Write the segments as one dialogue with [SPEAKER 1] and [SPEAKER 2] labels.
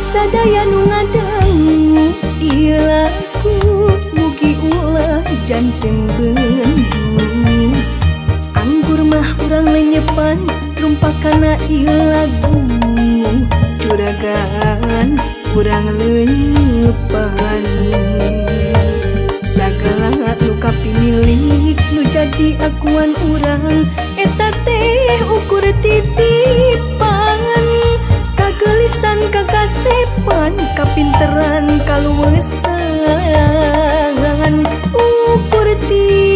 [SPEAKER 1] sadaya nu ngadangu ieu lagu mugi ulah janten bendung. Anggur mah urang lenyepan rumpakana ieu lagu juragan urang lenyepan. Sagala nu kapinilik nu jadi akuan urang eta teh ukur titipan. Kagelisan kagasepan kapinteran kaluwesan ukur titipan.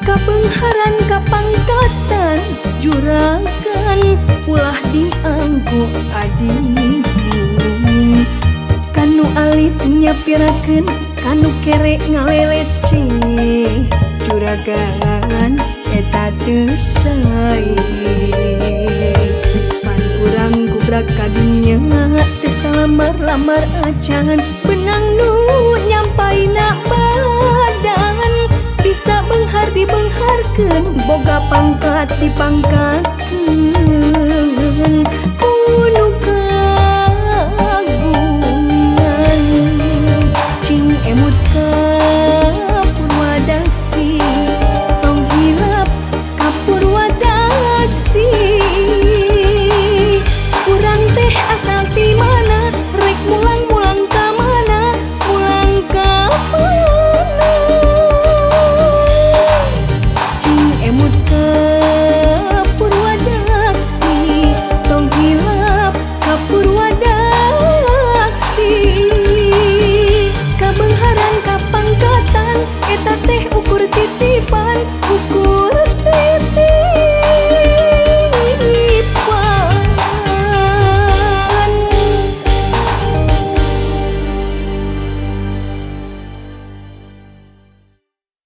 [SPEAKER 1] Kabengharan kapangkatan juragan ulah dianggo adigung. Kanu alit nyapirakeun kanu kere ngalelece juragan eta teu sae. Pan urang gubrak kadinya teu salamar-lamar acan benang nu nyampaina badan. Bisa beunghar dibeungharkeun boga pangkat dipangkatkeun kudu kagungan. Cing emut ka Purwadaksi tong hilap ka Purwadaksi. Urang teh asal ti mana rek mulang-mulang ka mana mulang ka mana. Cing emut ka Purwadaksi tong hilap ka Purwadaksi. Kabengharan kapangkatan eta teh ukur titipan.